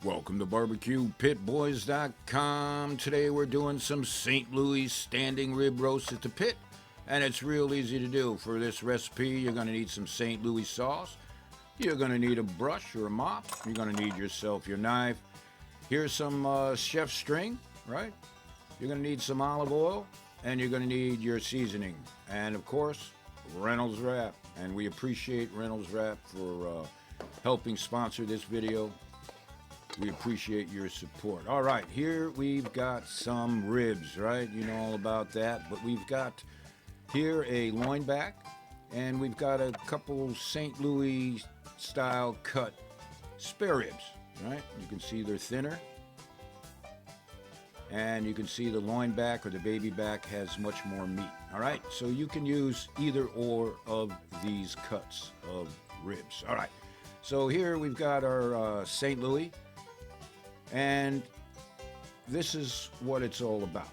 Welcome to BBQ Today we're doing some St. Louis standing rib roast at the pit, and it's real easy to do. For this recipe, you're going to need some St. Louis sauce. You're going to need a brush or a mop. You're going to need yourself your knife. Here's some chef string, right? You're going to need some olive oil, and you're going to need your seasoning, and of course, Reynolds Wrap. And we appreciate Reynolds Wrap for helping sponsor this video. We appreciate your support. All right, here we've got some ribs, right? You know all about that. But we've got here a loin back, and we've got a couple St. Louis style cut spare ribs, right? You can see they're thinner. And you can see the loin back or the baby back has much more meat. All right, so you can use either or of these cuts of ribs. All right, so here we've got our St. Louis. And this is what it's all about.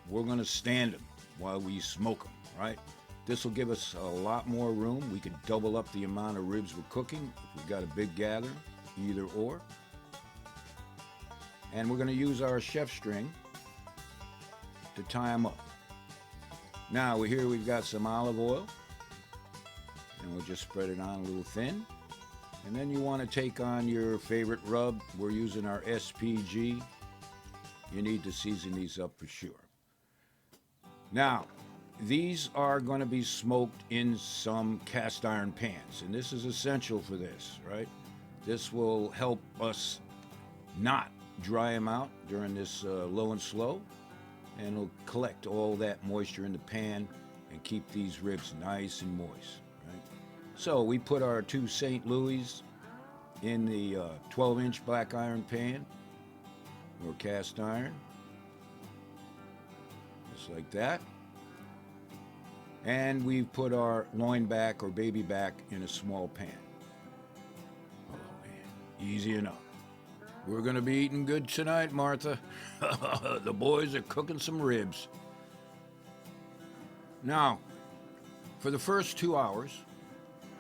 We're going to stand them while we smoke them, right? This will give us a lot more room. We can double up the amount of ribs we're cooking if we've got a big gathering, either or. And we're going to use our chef string to tie them up. Now here we've got some olive oil, and we'll just spread it on a little thin. And then you want to take on your favorite rub. We're using our SPG. You need to season these up for sure. Now, these are going to be smoked in some cast iron pans, and this is essential for this, right? This will help us not dry them out during this low and slow, and it'll collect all that moisture in the pan and keep these ribs nice and moist. So we put our two St. Louis in the 12-inch black iron pan or cast iron, just like that. And we've put our loin back or baby back in a small pan. Oh man, easy enough. We're gonna be eating good tonight, Martha. The boys are cooking some ribs. Now, for the first 2 hours,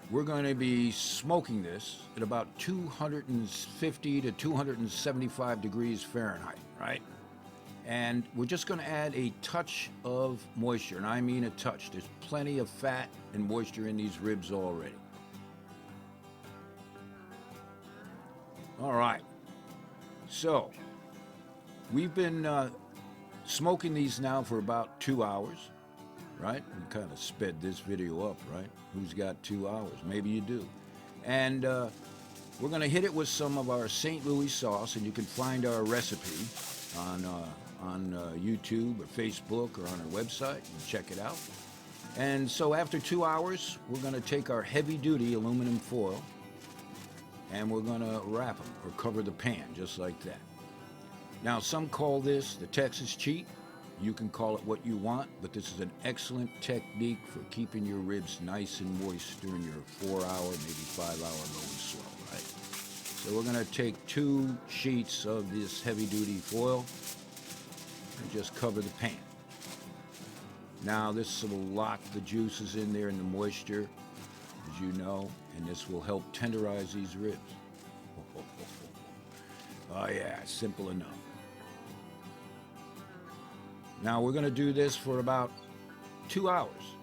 we're going to be smoking this at about 250 to 275 degrees Fahrenheit, right? And we're just going to add a touch of moisture, and I mean a touch. There's plenty of fat and moisture in these ribs already. All right. So, we've been smoking these now for about 2 hours. Right? We kind of sped this video up, right? Who's got 2 hours? Maybe you do. And we're going to hit it with some of our St. Louis sauce, and you can find our recipe on YouTube or Facebook or on our website and check it out. And so after 2 hours, we're going to take our heavy-duty aluminum foil, and we're going to wrap them or cover the pan just like that. Now, some call this the Texas cheat. You can call it what you want, but this is an excellent technique for keeping your ribs nice and moist during your 4-hour, maybe 5-hour low and slow, right? So we're going to take 2 sheets of this heavy-duty foil and just cover the pan. Now this will lock the juices in there and the moisture, as you know, and this will help tenderize these ribs. Oh yeah, simple enough. Now we're going to do this for about 2 hours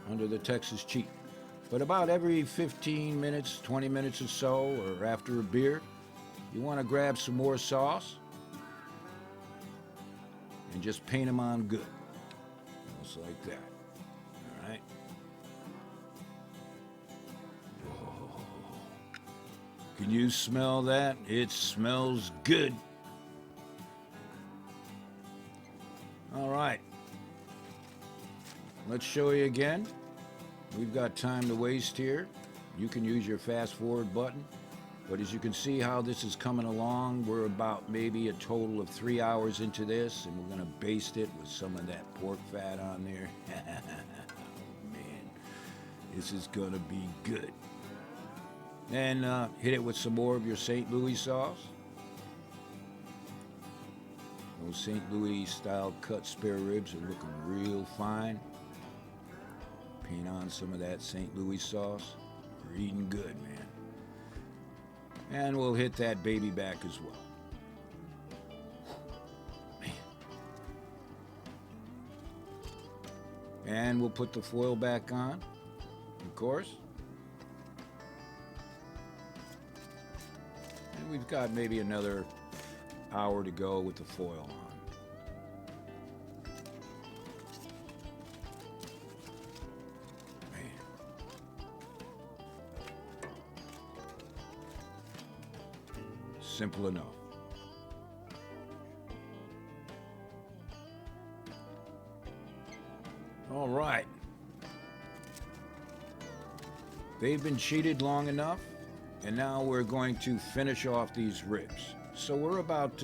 under the Texas cheat. But about every 15 minutes, 20 minutes or so, or after a beer, you want to grab some more sauce and just paint them on good. Just like that. All right. Whoa. Can you smell that? It smells good. All right, let's show you again. We've got time to waste here. You can use your fast forward button, but as you can see how this is coming along, we're about maybe a total of 3 hours into this, and we're gonna baste it with some of that pork fat on there. Oh man, this is gonna be good. Then hit it with some more of your St. Louis sauce. Those St. Louis style cut spare ribs are looking real fine. Paint on some of that St. Louis sauce. We're eating good, man. And we'll hit that baby back as well. And we'll put the foil back on, of course. And we've got maybe another hour to go with the foil on. Simple enough. All right. They've been sheeted long enough, and now we're going to finish off these ribs. So we're about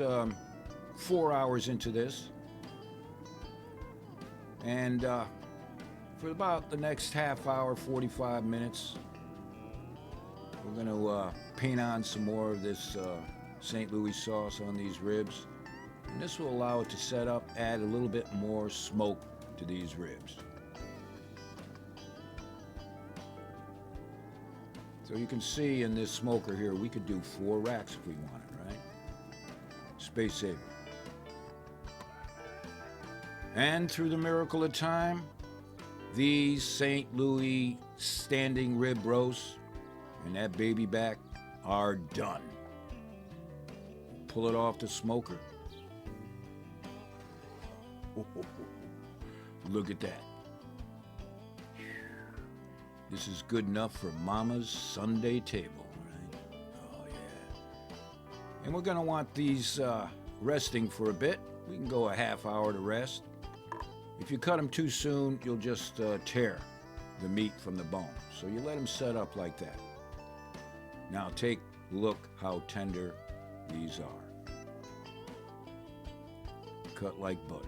4 hours into this. And for about the next half hour, 45 minutes, we're going to paint on some more of this St. Louis sauce on these ribs. And this will allow it to set up, add a little bit more smoke to these ribs. So you can see in this smoker here, we could do 4 racks if we wanted, right? Space saver. And through the miracle of time, these St. Louis standing rib roasts and that baby back are done. Pull it off the smoker. Look at that. This is good enough for Mama's Sunday table, right? Oh yeah. And we're gonna want these resting for a bit. We can go a half hour to rest. If you cut them too soon, you'll just tear the meat from the bone. So you let them set up like that. Now take a look how tender these are. Cut like butter.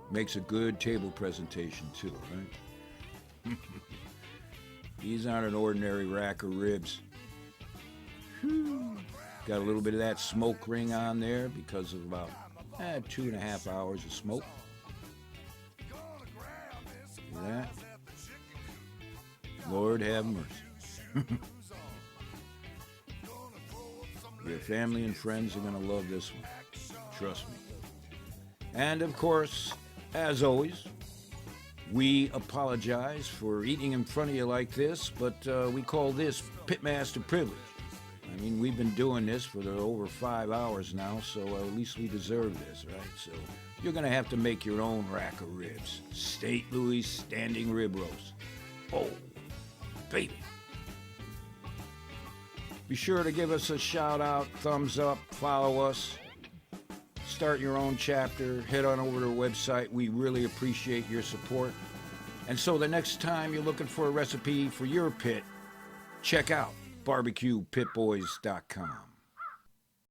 Makes a good table presentation too, right? These aren't an ordinary rack of ribs. Whew. Got a little bit of that smoke ring on there because of about 2.5 hours of smoke. See that? Lord have mercy. Your family and friends are going to love this one. Trust me. And of course, as always, we apologize for eating in front of you like this, but we call this Pitmaster privilege. I mean, we've been doing this for over 5 hours now, so at least we deserve this, right? So you're going to have to make your own rack of ribs. St. Louis standing rib roast. Oh, baby. Be sure to give us a shout out, thumbs up, follow us. Start your own chapter. Head on over to our website. We really appreciate your support. And so the next time you're looking for a recipe for your pit, check out BBQPitBoys.com.